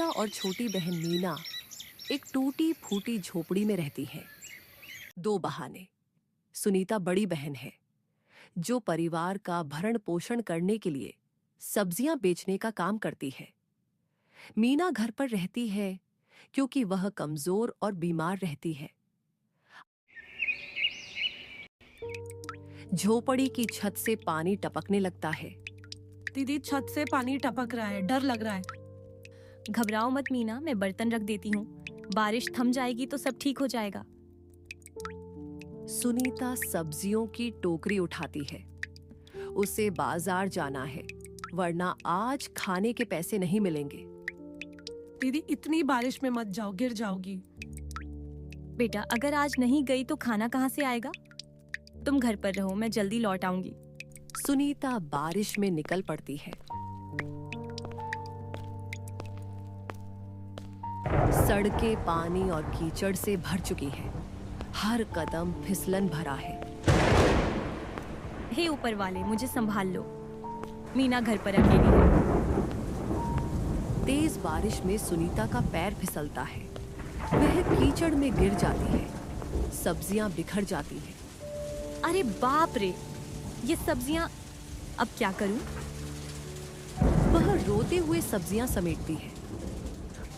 सुनीता और छोटी बहन मीना एक टूटी फूटी झोपड़ी में रहती है। दो बहाने। सुनीता बड़ी बहन है जो परिवार का भरण पोषण करने के लिए सब्जियां बेचने का काम करती है। मीना घर पर रहती है क्योंकि वह कमजोर और बीमार रहती है। झोपड़ी की छत से पानी टपकने लगता है। दीदी, छत से पानी टपक रहा है, डर लग रहा है। घबराओ मत मीना, मैं बर्तन रख देती हूँ। बारिश थम जाएगी तो सब ठीक हो जाएगा। सुनीता सब्जियों की टोकरी उठाती है। उसे बाजार जाना है, वरना आज खाने के पैसे नहीं मिलेंगे। दीदी, इतनी बारिश में मत जाओ, गिर जाओगी। बेटा, अगर आज नहीं गई तो खाना कहाँ से आएगा? तुम घर पर रहो, मैं जल्दी लौट आऊंगी। सुनीता बारिश में निकल पड़ती है। सड़कें पानी और कीचड़ से भर चुकी है। हर कदम फिसलन भरा है। हे ऊपर वाले, मुझे संभाल लो। मीना घर पर अकेली है। तेज बारिश में सुनीता का पैर फिसलता है। वह कीचड़ में गिर जाती है। सब्जियां बिखर जाती हैं। अरे बाप रे, ये सब्जियां अब क्या करूं? वह रोते हुए सब्जियां समेटती है।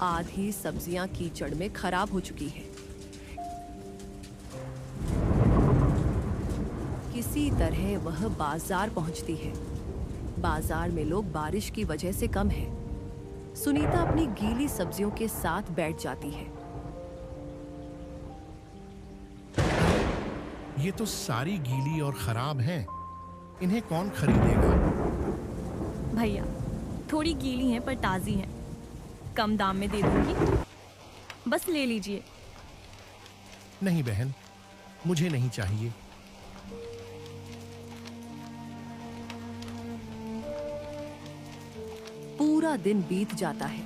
आधी सब्जियां कीचड़ में खराब हो चुकी है। किसी तरह वह बाजार पहुंचती है। बाजार में लोग बारिश की वजह से कम हैं। सुनीता अपनी गीली सब्जियों के साथ बैठ जाती है। ये तो सारी गीली और खराब हैं। इन्हें कौन खरीदेगा? भैया, थोड़ी गीली हैं पर ताजी हैं। कम दाम में दे दूंगी, बस ले लीजिए। नहीं बहन, मुझे नहीं चाहिए। पूरा दिन बीत जाता है,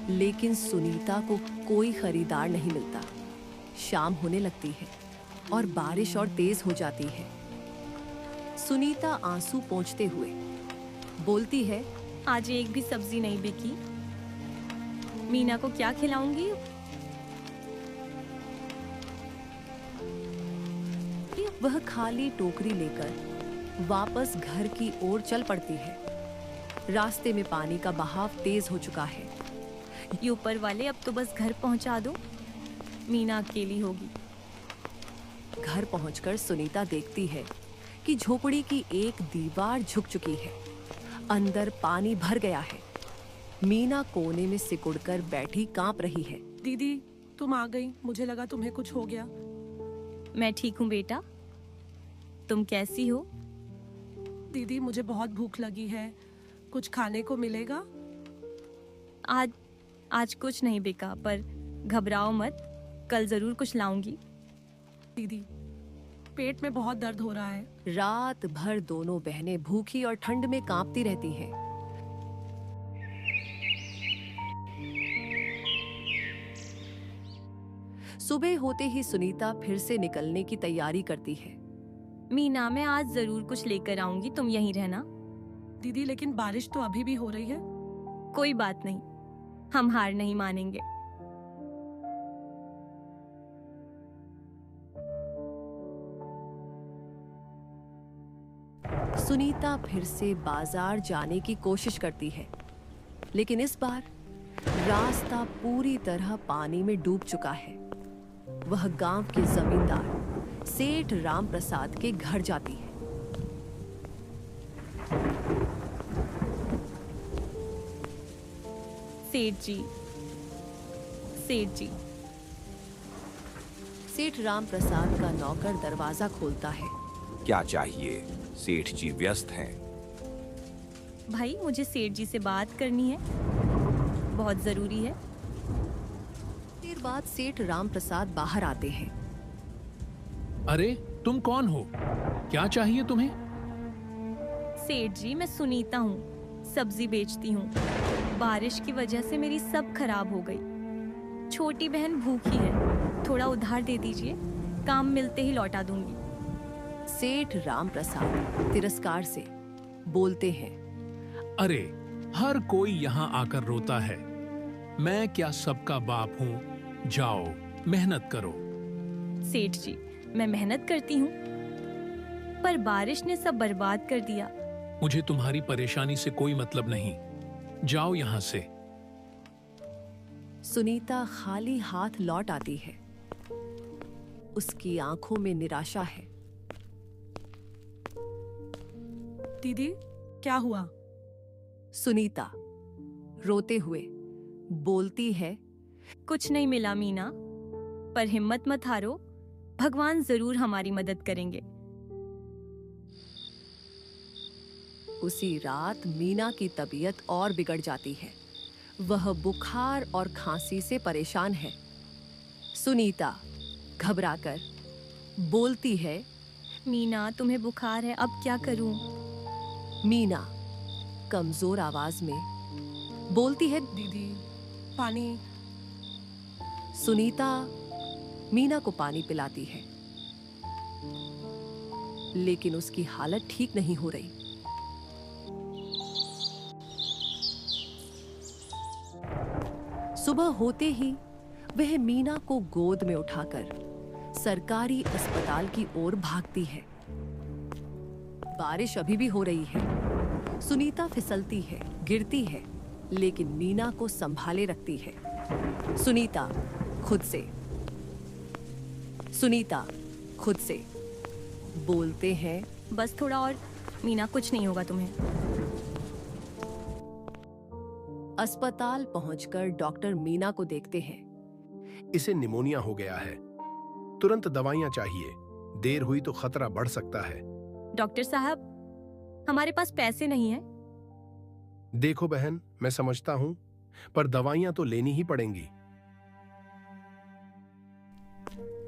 लेकिन सुनीता को कोई खरीदार नहीं मिलता। शाम होने लगती है और बारिश और तेज हो जाती है। सुनीता आंसू पोंछते हुए बोलती है, आज एक भी सब्जी नहीं बिकी। मीना को क्या खिलाऊंगी? वह खाली टोकरी लेकर वापस घर की ओर चल पड़ती है। रास्ते में पानी का बहाव तेज हो चुका है। ये ऊपर वाले, अब तो बस घर पहुंचा दो। मीना अकेली होगी। घर पहुंचकर सुनीता देखती है कि झोपड़ी की एक दीवार झुक चुकी है। अंदर पानी भर गया है। मीना कोने में सिकुड़कर बैठी कांप रही है। दीदी, तुम आ गई। मुझे लगा तुम्हें कुछ हो गया। मैं ठीक हूँ बेटा, तुम कैसी हो? दीदी, मुझे बहुत भूख लगी है। कुछ खाने को मिलेगा? आज कुछ नहीं बिका, पर घबराओ मत, कल जरूर कुछ लाऊंगी। दीदी, पेट में बहुत दर्द हो रहा है। रात भर दोनों बहनें भूखी और ठंड में कांपती रहती हैं। सुबह होते ही सुनीता फिर से निकलने की तैयारी करती है। मीना, मैं आज जरूर कुछ लेकर आऊंगी, तुम यहीं रहना। दीदी, लेकिन बारिश तो अभी भी हो रही है। कोई बात नहीं, हम हार नहीं मानेंगे। सुनीता फिर से बाजार जाने की कोशिश करती है, लेकिन इस बार रास्ता पूरी तरह पानी में डूब चुका है। वह गांव के जमींदार सेठ राम प्रसाद के घर जाती है। सेठ जी, सेठ राम प्रसाद का नौकर दरवाजा खोलता है। क्या चाहिए? सेठ जी व्यस्त हैं। भाई, मुझे सेठ जी से बात करनी है, बहुत जरूरी है। देर बाद सेठ राम प्रसाद बाहर आते हैं। अरे, तुम कौन हो? क्या चाहिए तुम्हें? सेठ जी, मैं सुनीता हूँ, सब्जी बेचती हूँ। बारिश की वजह से मेरी सब खराब हो गई। छोटी बहन भूखी है, थोड़ा उधार दे दीजिए, काम मिलते ही लौटा दूंगी। सेठ राम प्रसाद तिरस्कार से बोलते हैं, अरे, हर कोई यहाँ आकर रोता है। मैं क्या सबका बाप हूँ? जाओ, मेहनत करो। सेठ जी, मैं मेहनत करती हूँ, पर बारिश ने सब बर्बाद कर दिया। मुझे तुम्हारी परेशानी से कोई मतलब नहीं। जाओ यहाँ से। सुनीता खाली हाथ लौट आती है। उसकी आंखों में निराशा है। दीदी, क्या हुआ? सुनीता रोते हुए बोलती है, कुछ नहीं मिला मीना, पर हिम्मत मत हारो, भगवान जरूर हमारी मदद करेंगे। उसी रात मीना की तबीयत और बिगड़ जाती है। वह बुखार और खांसी से परेशान है। सुनीता घबराकर बोलती है, मीना, तुम्हें बुखार है, अब क्या करूं? मीना कमजोर आवाज में बोलती है, दीदी, पानी। सुनीता मीना को पानी पिलाती है, लेकिन उसकी हालत ठीक नहीं हो रही। सुबह होते ही वह मीना को गोद में उठाकर सरकारी अस्पताल की ओर भागती है। बारिश अभी भी हो रही है। सुनीता फिसलती है, गिरती है, लेकिन मीना को संभाले रखती है। सुनीता खुद से बोलते हैं, बस थोड़ा और मीना, कुछ नहीं होगा तुम्हें। अस्पताल पहुंचकर डॉक्टर मीना को देखते हैं। इसे निमोनिया हो गया है, तुरंत दवाइयां चाहिए, देर हुई तो खतरा बढ़ सकता है। डॉक्टर साहब, हमारे पास पैसे नहीं है। देखो बहन, मैं समझता हूं, पर दवाइयां तो लेनी ही पड़ेंगी।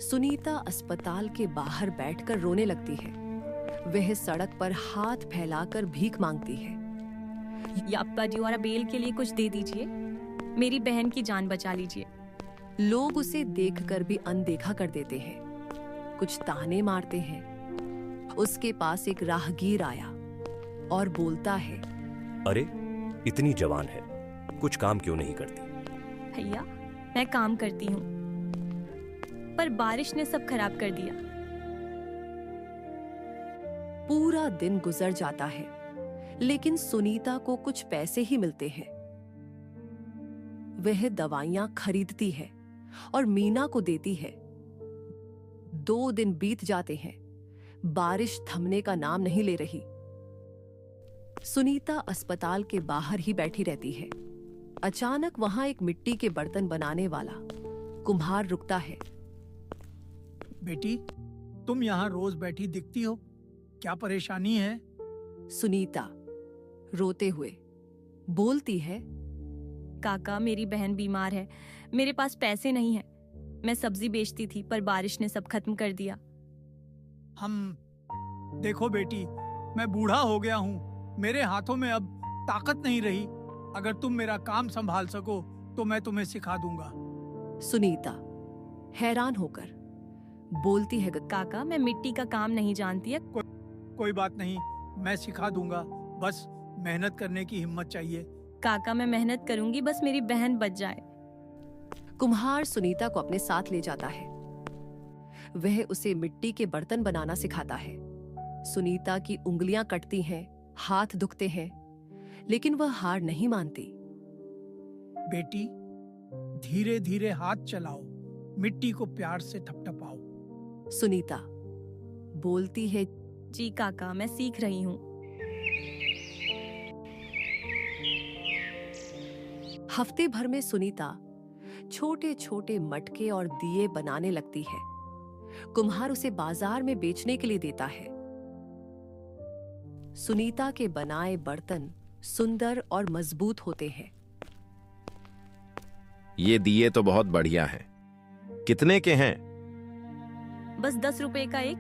सुनीता अस्पताल के बाहर बैठकर रोने लगती है। वह सड़क पर हाथ फैलाकर भीख मांगती है। याप्पा जी, और बेल के लिए कुछ दे दीजिए, मेरी बहन की जान बचा लीजिए। लोग उसे देखकर भी अनदेखा कर देते हैं, कुछ ताने मारते हैं। उसके पास एक राहगीर आया और बोलता है, अरे, इतनी जवान है, कुछ काम क्यों नहीं करती? भैया, मैं काम करती हूँ, पर बारिश ने सब खराब कर दिया। पूरा दिन गुजर जाता है, लेकिन सुनीता को कुछ पैसे ही मिलते हैं। वह दवाइयां खरीदती है और मीना को देती है। 2 दिन बीत जाते हैं, बारिश थमने का नाम नहीं ले रही। सुनीता अस्पताल के बाहर ही बैठी रहती है। अचानक वहां एक मिट्टी के बर्तन बनाने वाला कुम्हार रुकता है। बेटी, तुम यहाँ रोज बैठी दिखती हो, क्या परेशानी है? सुनीता रोते हुए बोलती है, काका, मेरी बहन बीमार है, मेरे पास पैसे नहीं है। मैं सब्जी बेचती थी, पर बारिश ने सब खत्म कर दिया। देखो बेटी, मैं बूढ़ा हो गया हूँ, मेरे हाथों में अब ताकत नहीं रही। अगर तुम मेरा काम संभाल सको तो मैं तुम्हें सिखा दूंगा। सुनीता हैरान होकर बोलती है, काका, मैं मिट्टी का काम नहीं जानती है। कोई बात नहीं, मैं सिखा दूंगा, बस मेहनत करने की हिम्मत चाहिए। काका, मैं मेहनत करूंगी, बस मेरी बहन बच जाए। कुम्हार सुनीता को अपने साथ ले जाता है। वह उसे मिट्टी के बर्तन बनाना सिखाता है। सुनीता की उंगलियां कटती हैं, हाथ दुखते हैं, लेकिन वह हार नहीं मानती। बेटी, धीरे धीरे हाथ चलाओ, मिट्टी को प्यार से थपथपाओ। सुनीता बोलती है, जी काका, मैं सीख रही हूँ। हफ्ते भर में सुनीता छोटे छोटे मटके और दिए बनाने लगती है। कुम्हार उसे बाजार में बेचने के लिए देता है। सुनीता के बनाए बर्तन सुंदर और मजबूत होते हैं। ये दिए तो बहुत बढ़िया हैं। कितने के हैं? बस 10 रुपए का एक।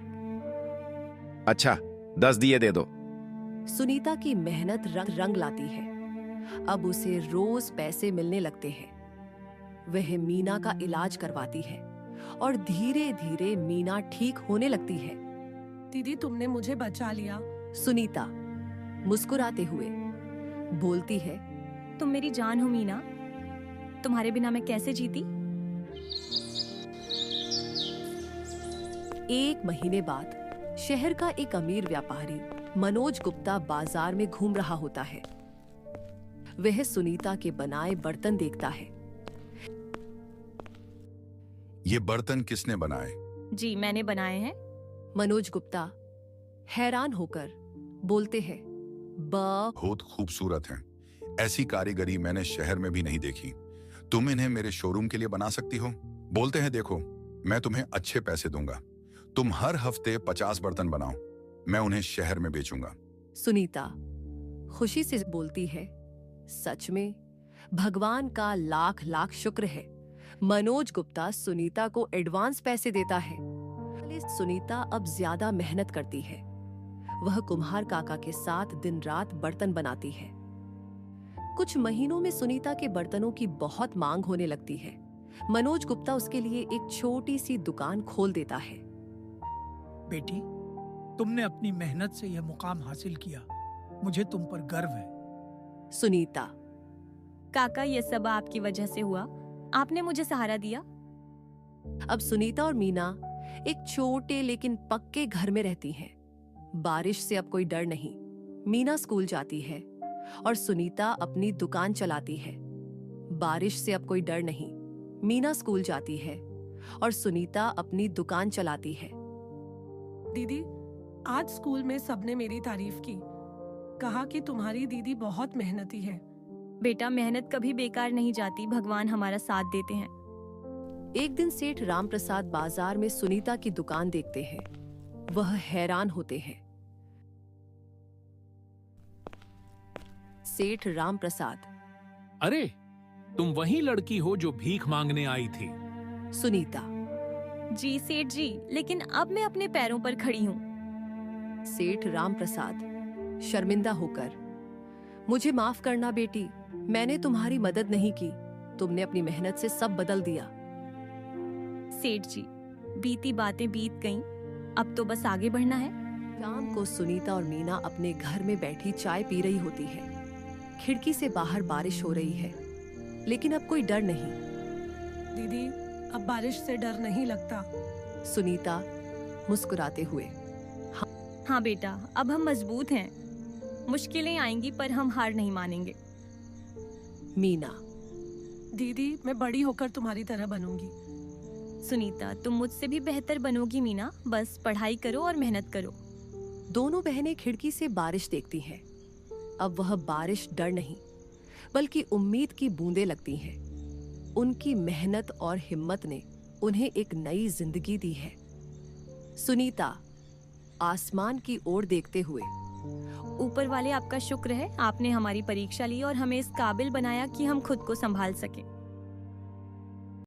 अच्छा, 10 दिए दे दो। सुनीता की मेहनत रंग लाती है। अब उसे रोज पैसे मिलने लगते हैं। वह मीना का इलाज करवाती है और धीरे धीरे मीना ठीक होने लगती है। दीदी, तुमने मुझे बचा लिया। सुनीता मुस्कुराते हुए बोलती है, तुम मेरी जान हो मीना, तुम्हारे बिना मैं कैसे जीती? 1 महीने बाद शहर का एक अमीर व्यापारी मनोज गुप्ता बाजार में घूम रहा होता है। वह सुनीता के बनाए बर्तन देखता है। ये बर्तन किसने बनाए? जी मैंने बनाए हैं। मनोज गुप्ता हैरान होकर बोलते हैं, बहुत खूबसूरत हैं। ऐसी कारीगरी मैंने शहर में भी नहीं देखी। तुम इन्हें मेरे शोरूम के लिए बना सकती हो? बोलते हैं, देखो मैं तुम्हें अच्छे पैसे दूंगा। तुम हर हफ्ते 50 बर्तन बनाओ, मैं उन्हें शहर में बेचूंगा। सुनीता खुशी से बोलती है, सच में भगवान का लाख लाख शुक्र है। मनोज गुप्ता सुनीता को एडवांस पैसे देता है। सुनीता अब ज्यादा मेहनत करती है। वह कुम्हार काका के साथ दिन रात बर्तन बनाती है। कुछ महीनों में सुनीता के बर्तनों की बहुत मांग होने लगती है। मनोज गुप्ता उसके लिए एक छोटी सी दुकान खोल देता है। बेटी, तुमने अपनी मेहनत से यह मुकाम हासिल किया। मुझे तुम पर गर्व है। सुनीता, काका ये सब आपकी वजह से हुआ। आपने मुझे सहारा दिया। अब सुनीता और मीना एक छोटे लेकिन पक्के घर में रहती हैं। बारिश से अब कोई डर नहीं। मीना स्कूल जाती है और सुनीता अपनी दुकान चलाती है। बारिश से अब कोई डर नहीं। मीना स्कूल जाती है और सुनीता अपनी दुकान चलाती है। दीदी, आज स्कूल में सबने मेरी तारीफ की। कहा कि तुम्हारी दीदी बहुत मेहनती है। बेटा, मेहनत कभी बेकार नहीं जाती। भगवान हमारा साथ देते हैं। एक दिन सेठ रामप्रसाद बाजार में सुनीता की दुकान देखते हैं। वह हैरान होते हैं। सेठ रामप्रसाद, अरे तुम वही लड़की हो जो भीख मांगने आई थी? सुनीता, जी सेठ जी, लेकिन अब मैं अपने पैरों पर खड़ी हूँ। सेठ रामप्रसाद शर्मिंदा होकर, मुझे माफ करना बेटी, मैंने तुम्हारी मदद नहीं की। तुमने अपनी मेहनत से सब बदल दिया। सेठ जी, बीती बातें बीत गईं, अब तो बस आगे बढ़ना है। शाम को सुनीता और मीना अपने घर में बैठी चाय पी रही होती है। खिड़की से बाहर बारिश हो रही है, लेकिन अब कोई डर नहीं। दीदी, अब बारिश से डर नहीं लगता। सुनीता मुस्कुराते हुए, हाँ बेटा, अब हम मजबूत हैं। मुश्किलें आएंगी पर हम हार नहीं मानेंगे। मीना, दीदी, मैं बड़ी होकर तुम्हारी तरह बनूंगी। सुनीता, तुम मुझसे भी बेहतर बनोगी मीना। बस पढ़ाई करो और मेहनत करो। दोनों बहनें खिड़की से बारिश देखती हैं। अब वह बारिश डर नहीं, बल्कि उम्मीद की बूंदें लगती हैं। उनकी मेहनत और हिम्मत ने उन्हें एक नई जिंदगी दी है। सुनीता आसमान की ओर देखते हुए, ऊपर वाले आपका शुक्र है, आपने हमारी परीक्षा ली और हमें इस काबिल बनाया कि हम खुद को संभाल सकें।